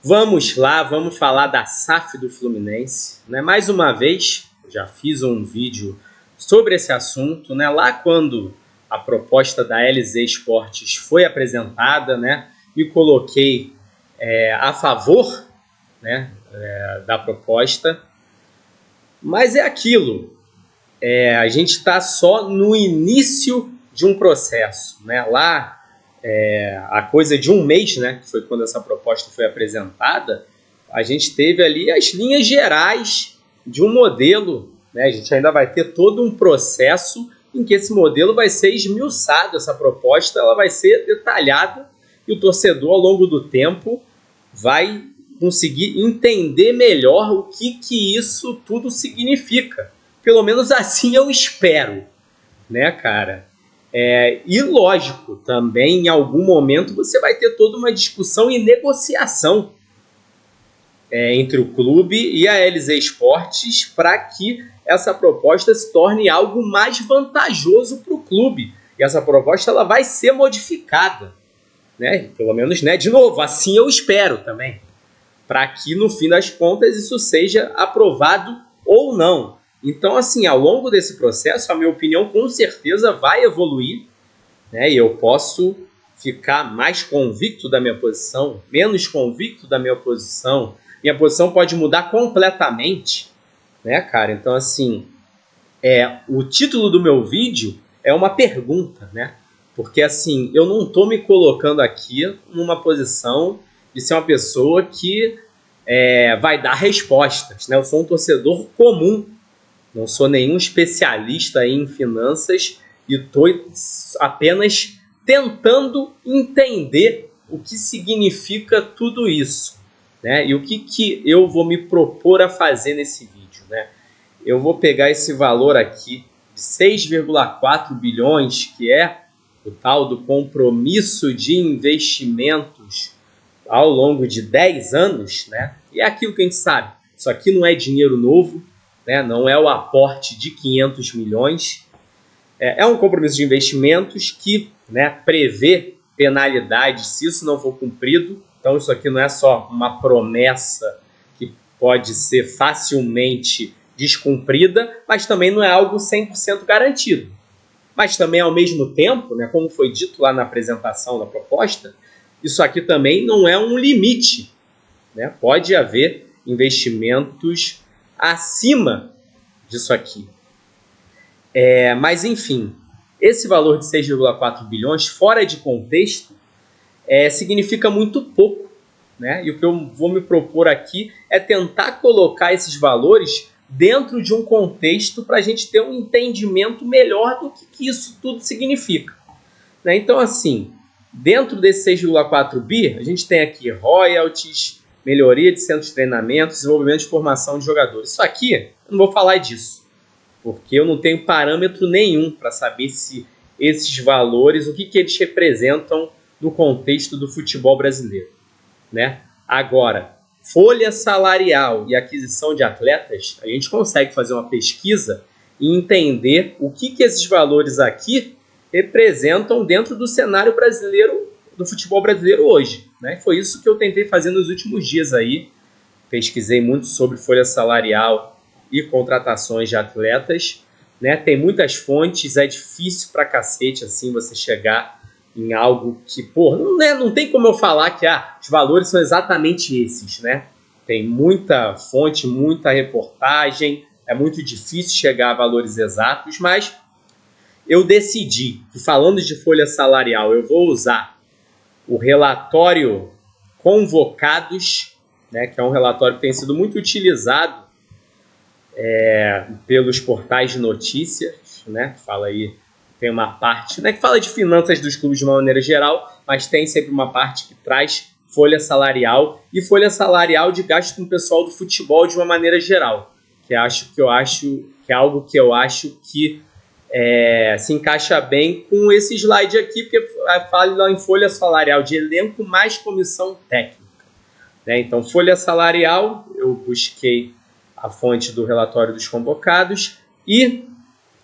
Vamos lá, vamos falar da SAF do Fluminense, né? Mais uma vez, eu já fiz um vídeo sobre esse assunto, né? Lá quando a proposta da LZ Esportes foi apresentada, né? Me coloquei a favor, né? Da proposta, mas é aquilo. A gente está só no início de um processo, né? Lá a coisa de um mês, né, que foi quando essa proposta foi apresentada, a gente teve ali as linhas gerais de um modelo, né? A gente ainda vai ter todo um processo em que esse modelo vai ser esmiuçado, essa proposta ela vai ser detalhada e o torcedor, ao longo do tempo, vai conseguir entender melhor o que isso tudo significa. Pelo menos assim eu espero, né, cara? E lógico, também em algum momento você vai ter toda uma discussão e negociação entre o clube e a LZ Esportes para que essa proposta se torne algo mais vantajoso para o clube. E essa proposta ela vai ser modificada, né? Pelo menos, né? De novo, assim eu espero também, para que no fim das contas isso seja aprovado ou não. Então, assim, ao longo desse processo, a minha opinião com certeza vai evoluir, né? E eu posso ficar mais convicto da minha posição, menos convicto da minha posição. Minha posição pode mudar completamente, né, cara? Então, assim, o título do meu vídeo é uma pergunta, né? Porque, assim, eu não estou me colocando aqui numa posição de ser uma pessoa que vai dar respostas, né? Eu sou um torcedor comum, não sou nenhum especialista em finanças e estou apenas tentando entender o que significa tudo isso, né? E o que eu vou me propor a fazer nesse vídeo, né? Eu vou pegar esse valor aqui de 6,4 bilhões, que é o tal do compromisso de investimentos ao longo de 10 anos, né? E é aquilo que a gente sabe, isso aqui não é dinheiro novo, né? Não é o aporte de 500 milhões, é um compromisso de investimentos que, né, prevê penalidades se isso não for cumprido. Então isso aqui não é só uma promessa que pode ser facilmente descumprida, mas também não é algo 100% garantido. Mas também, ao mesmo tempo, né, como foi dito lá na apresentação da proposta, isso aqui também não é um limite, né? Pode haver investimentos acima disso aqui. Mas, enfim, esse valor de 6,4 bilhões, fora de contexto, significa muito pouco, né? E o que eu vou me propor aqui é tentar colocar esses valores dentro de um contexto para a gente ter um entendimento melhor do que isso tudo significa, né? Então, assim, dentro desse 6,4 bi, a gente tem aqui royalties, melhoria de centros de treinamento, desenvolvimento de formação de jogadores. Isso aqui, eu não vou falar disso, porque eu não tenho parâmetro nenhum para saber se esses valores, o que eles representam no contexto do futebol brasileiro, né? Agora, folha salarial e aquisição de atletas, a gente consegue fazer uma pesquisa e entender o que esses valores aqui representam dentro do cenário brasileiro, do futebol brasileiro hoje, né? Foi isso que eu tentei fazer nos últimos dias aí. Pesquisei muito sobre folha salarial e contratações de atletas, né? Tem muitas fontes, é difícil pra cacete assim você chegar em algo que, pô, não tem como eu falar que os valores são exatamente esses, né? Tem muita fonte, muita reportagem, é muito difícil chegar a valores exatos, mas eu decidi que, falando de folha salarial, eu vou usar o relatório Convocados, né, que é um relatório que tem sido muito utilizado pelos portais de notícias, né, que fala aí, tem uma parte, né, que fala de finanças dos clubes de uma maneira geral, mas tem sempre uma parte que traz folha salarial e folha salarial de gasto com o pessoal do futebol de uma maneira geral, que é algo que eu acho que se encaixa bem com esse slide aqui, porque fala lá em folha salarial de elenco mais comissão técnica, né? Então, folha salarial, eu busquei a fonte do relatório dos convocados e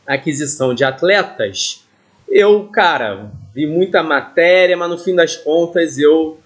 aquisição de atletas. Eu, cara, vi muita matéria, mas no fim das contas eu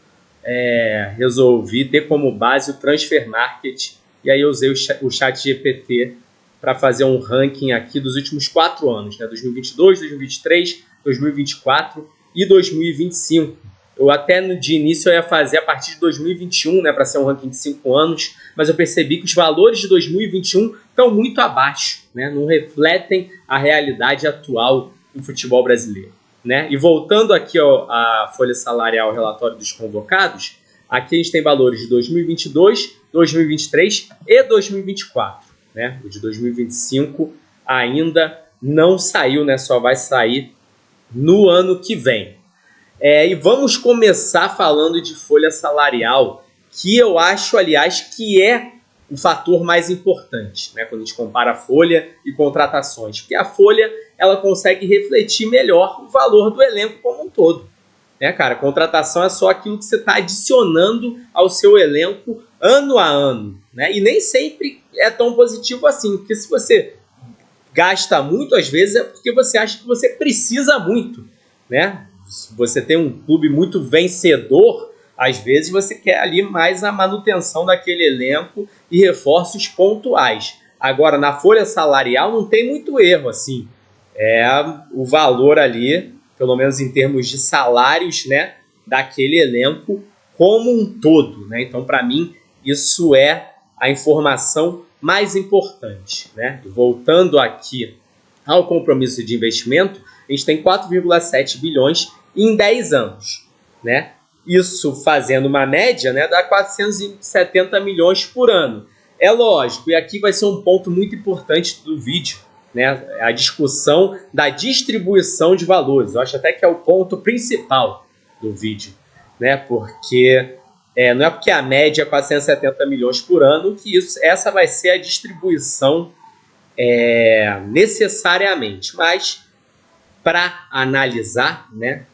resolvi ter como base o Transfer Market, e aí eu usei o ChatGPT para fazer um ranking aqui dos últimos 4 anos, né? 2022, 2023, 2024 e 2025. Eu até de início eu ia fazer a partir de 2021, né, para ser um ranking de 5 anos, mas eu percebi que os valores de 2021 estão muito abaixo, né? Não refletem a realidade atual do futebol brasileiro, né? E voltando aqui à folha salarial, relatório dos convocados, aqui a gente tem valores de 2022, 2023 e 2024. Né? O de 2025 ainda não saiu, né? Só vai sair no ano que vem. E vamos começar falando de folha salarial, que eu acho, aliás, que é o fator mais importante, né? Quando a gente compara a folha e contratações, porque a folha ela consegue refletir melhor o valor do elenco como um todo. Né, cara? Contratação é só aquilo que você está adicionando ao seu elenco ano a ano, né? E nem sempre é tão positivo assim, porque se você gasta muito, às vezes é porque você acha que você precisa muito, né? Se você tem um clube muito vencedor, às vezes você quer ali mais a manutenção daquele elenco e reforços pontuais. Agora, na folha salarial não tem muito erro, assim. O valor ali, pelo menos em termos de salários, né, daquele elenco como um todo, né? Então, para mim, isso é a informação mais importante, né? Voltando aqui ao compromisso de investimento, a gente tem 4,7 bilhões em 10 anos, né? Isso fazendo uma média, né, dá 470 milhões por ano. É lógico, e aqui vai ser um ponto muito importante do vídeo, né, a discussão da distribuição de valores. Eu acho até que é o ponto principal do vídeo, né, porque não é porque a média é 470 milhões por ano que essa vai ser a distribuição necessariamente. Mas, para analisar, né,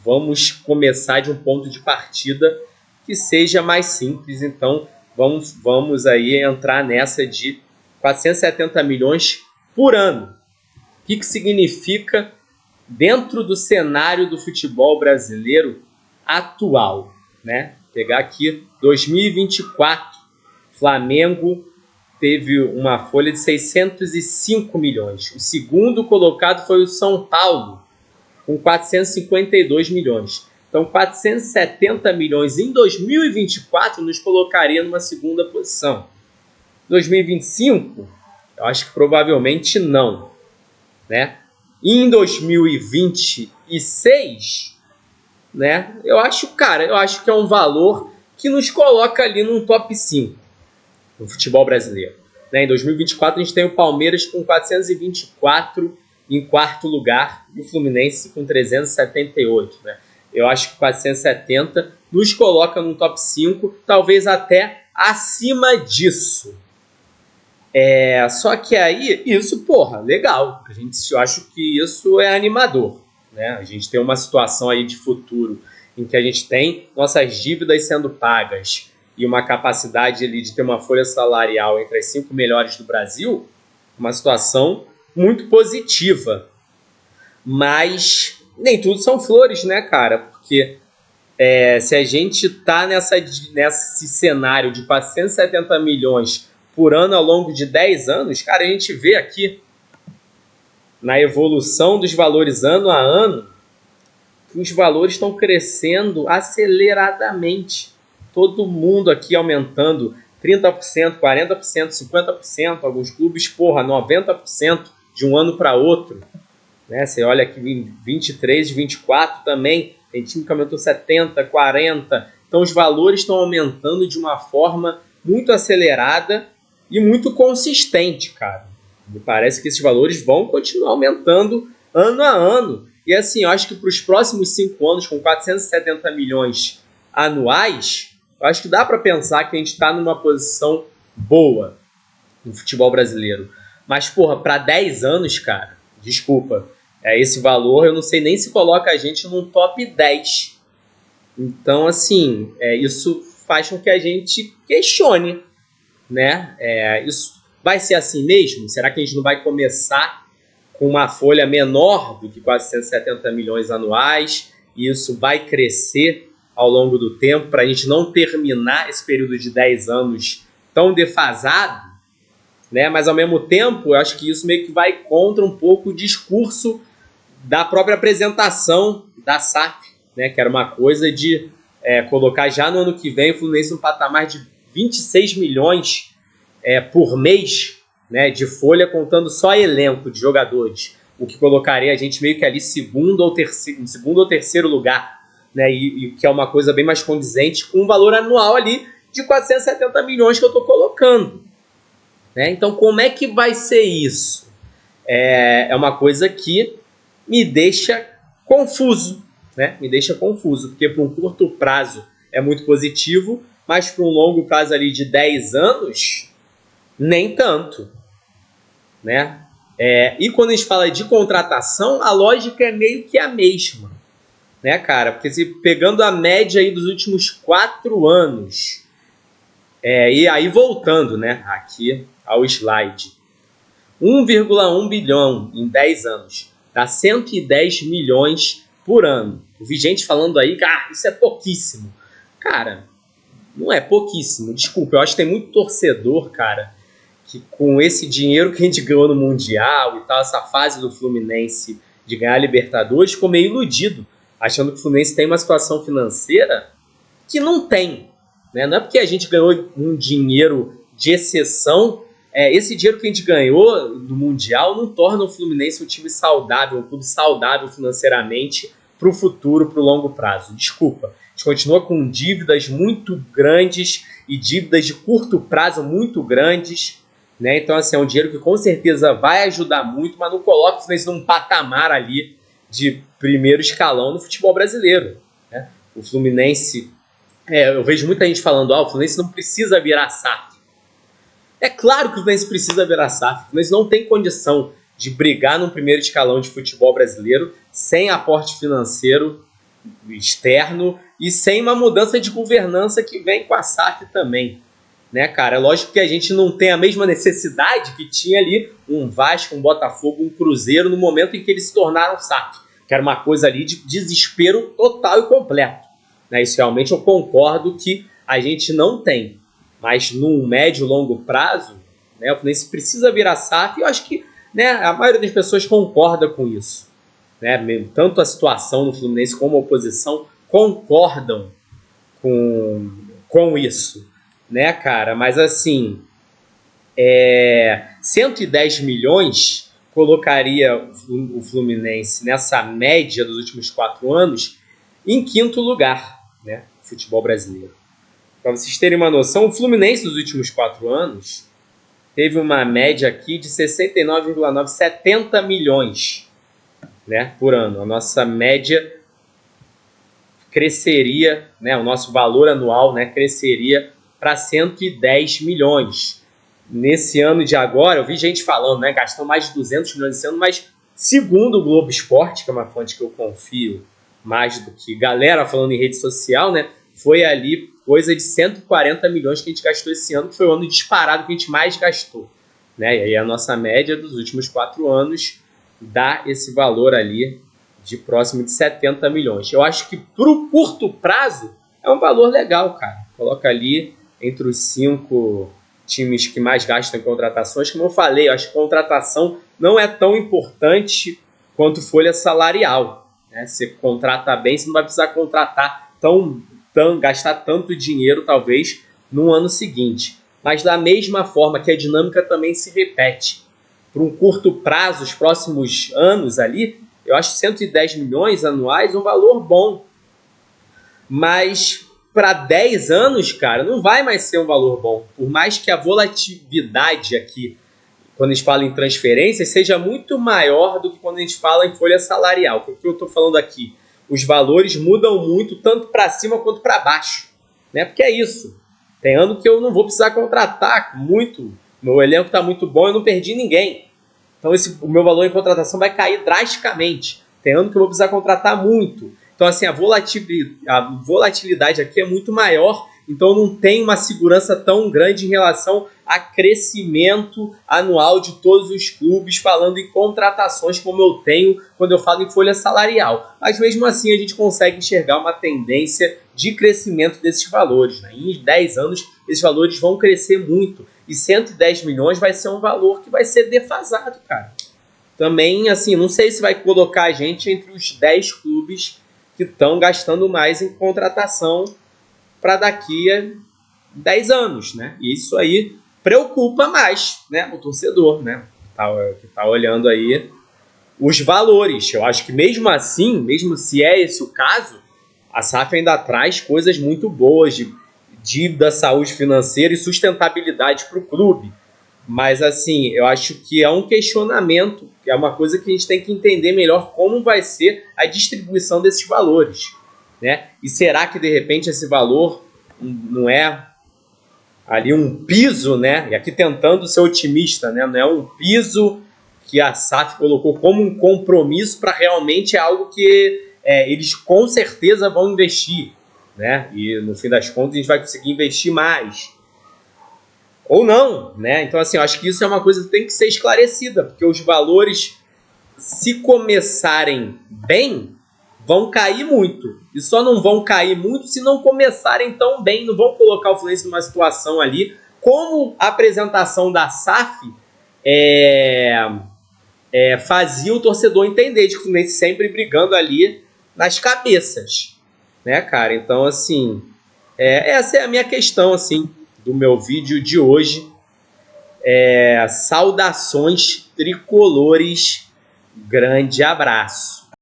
vamos começar de um ponto de partida que seja mais simples. Então, vamos aí entrar nessa de 470 milhões por ano. O que significa dentro do cenário do futebol brasileiro atual, né? Pegar aqui 2024, Flamengo teve uma folha de 605 milhões. O segundo colocado foi o São Paulo, com 452 milhões. Então, 470 milhões em 2024 nos colocaria numa segunda posição. 2025, eu acho que provavelmente não, né? Em 2026, né? Eu acho que é um valor que nos coloca ali num top 5 no futebol brasileiro. Né? Em 2024, a gente tem o Palmeiras com 424 em quarto lugar e o Fluminense com 378. Né? Eu acho que 470 nos coloca num top 5, talvez até acima disso. Só que aí, isso, legal. Eu acho que isso é animador. Né? A gente tem uma situação aí de futuro em que a gente tem nossas dívidas sendo pagas e uma capacidade ali de ter uma folha salarial entre as 5 melhores do Brasil, uma situação muito positiva. Mas nem tudo são flores, né, cara? Porque se a gente está nesse cenário de 470 milhões por ano ao longo de 10 anos, cara, a gente vê aqui na evolução dos valores ano a ano que os valores estão crescendo aceleradamente. Todo mundo aqui aumentando 30%, 40%, 50%, alguns clubes, 90% de um ano para outro. Né? Você olha aqui em 23, 24 também, tem time que aumentou 70, 40. Então os valores estão aumentando de uma forma muito acelerada e muito consistente, cara. Me parece que esses valores vão continuar aumentando ano a ano. E assim, eu acho que para os próximos 5 anos, com 470 milhões anuais, eu acho que dá para pensar que a gente está numa posição boa no futebol brasileiro. Mas, para 10 anos, cara, desculpa, esse valor eu não sei nem se coloca a gente num top 10. Então, assim, isso faz com que a gente questione, né? Isso vai ser assim mesmo? Será que a gente não vai começar com uma folha menor do que 470 milhões anuais e isso vai crescer ao longo do tempo, para a gente não terminar esse período de 10 anos tão defasado, né? Mas ao mesmo tempo, eu acho que isso meio que vai contra um pouco o discurso da própria apresentação da SAF, né? Que era uma coisa de colocar já no ano que vem o Fluminense no patamar de 26 milhões por mês, né, de folha, contando só elenco de jogadores, o que colocaria a gente meio que ali segundo ou terceiro lugar, né, e que é uma coisa bem mais condizente com um valor anual ali de 470 milhões que eu estou colocando. Né? Então, como é que vai ser isso? É uma coisa que me deixa confuso, né? Me deixa confuso, porque para um curto prazo é muito positivo, mas para um longo prazo ali de 10 anos, nem tanto, né? E quando a gente fala de contratação, a lógica é meio que a mesma, né, cara? Porque se pegando a média aí dos últimos 4 anos, e aí voltando, né, aqui ao slide, 1,1 bilhão em 10 anos, dá 110 milhões por ano. Eu vi gente falando aí que isso é pouquíssimo. Cara, não é pouquíssimo, desculpa, eu acho que tem muito torcedor, cara, que com esse dinheiro que a gente ganhou no Mundial e tal, essa fase do Fluminense de ganhar a Libertadores, ficou meio iludido, achando que o Fluminense tem uma situação financeira que não tem, né? Não é porque a gente ganhou um dinheiro de exceção, esse dinheiro que a gente ganhou no Mundial não torna o Fluminense um time saudável, um clube saudável financeiramente para o futuro, para o longo prazo. Desculpa, a gente continua com dívidas muito grandes e dívidas de curto prazo muito grandes, né? Então, assim, é um dinheiro que com certeza vai ajudar muito, mas não coloca o Fluminense num patamar ali de primeiro escalão no futebol brasileiro, né? O Fluminense, eu vejo muita gente falando, o Fluminense não precisa virar SAF. É claro que o Fluminense precisa virar SAF, o Fluminense não tem condição de brigar no primeiro escalão de futebol brasileiro sem aporte financeiro externo e sem uma mudança de governança que vem com a SAF também, né, cara? É lógico que a gente não tem a mesma necessidade que tinha ali um Vasco, um Botafogo, um Cruzeiro no momento em que eles se tornaram SAF, que era uma coisa ali de desespero total e completo, né? Isso realmente eu concordo que a gente não tem, mas num médio e longo prazo, né, o Fluminense precisa virar SAF e eu acho que, né, a maioria das pessoas concorda com isso, né? Tanto a situação no Fluminense como a oposição concordam com isso, né, cara? Mas assim, 110 milhões colocaria o Fluminense nessa média dos últimos 4 anos em 5º lugar, né, no futebol brasileiro. Para vocês terem uma noção, o Fluminense dos últimos 4 anos teve uma média aqui de 69,9, 70 milhões, né, por ano. A nossa média cresceria, né, o nosso valor anual, né, cresceria para 110 milhões. Nesse ano de agora, eu vi gente falando, né, gastou mais de 200 milhões esse ano, mas segundo o Globo Esporte, que é uma fonte que eu confio mais do que galera falando em rede social, né, foi ali coisa de 140 milhões que a gente gastou esse ano, que foi o ano disparado que a gente mais gastou, né? E aí a nossa média dos últimos 4 anos dá esse valor ali de próximo de 70 milhões. Eu acho que para o curto prazo é um valor legal, cara. Coloca ali entre os 5 times que mais gastam em contratações. Como eu falei, eu acho que contratação não é tão importante quanto folha salarial, né? Você contrata bem, você não vai precisar contratar gastar tanto dinheiro, talvez, no ano seguinte. Mas da mesma forma que a dinâmica também se repete. Por um curto prazo, os próximos anos ali, eu acho 110 milhões anuais um valor bom. Mas para 10 anos, cara, não vai mais ser um valor bom. Por mais que a volatilidade aqui, quando a gente fala em transferências, seja muito maior do que quando a gente fala em folha salarial. O que eu estou falando aqui? Os valores mudam muito, tanto para cima quanto para baixo, né? Porque é isso. Tem ano que eu não vou precisar contratar muito, meu elenco está muito bom, eu não perdi ninguém. Então o meu valor em contratação vai cair drasticamente. Tem ano que eu vou precisar contratar muito. Então assim, a volatilidade aqui é muito maior então não tem uma segurança tão grande em relação a crescimento anual de todos os clubes, falando em contratações como eu tenho quando eu falo em folha salarial. Mas mesmo assim a gente consegue enxergar uma tendência de crescimento desses valores, né? Em 10 anos esses valores vão crescer muito e 110 milhões vai ser um valor que vai ser defasado, cara. Também, assim, não sei se vai colocar a gente entre os 10 clubes que estão gastando mais em contratação para daqui a 10 anos, né? E isso aí preocupa mais, né, o torcedor, né, que tá olhando aí os valores. Eu acho que mesmo assim, mesmo se é esse o caso, a SAF ainda traz coisas muito boas de dívida, saúde financeira e sustentabilidade para o clube. Mas, assim, eu acho que é um questionamento, é uma coisa que a gente tem que entender melhor como vai ser a distribuição desses valores, né? E será que, de repente, esse valor não é ali um piso, né? E aqui tentando ser otimista, né? Não é um piso que a SAF colocou como um compromisso para realmente algo que eles com certeza vão investir, né? E, no fim das contas, a gente vai conseguir investir mais. Ou não, né? Então, assim, eu acho que isso é uma coisa que tem que ser esclarecida, porque os valores, se começarem bem, vão cair muito. E só não vão cair muito se não começarem tão bem, não vão colocar o Fluminense numa situação ali, como a apresentação da SAF fazia o torcedor entender, de que o Fluminense sempre brigando ali nas cabeças, né, cara? Então, assim, essa é a minha questão, assim, do meu vídeo de hoje. Saudações tricolores, grande abraço.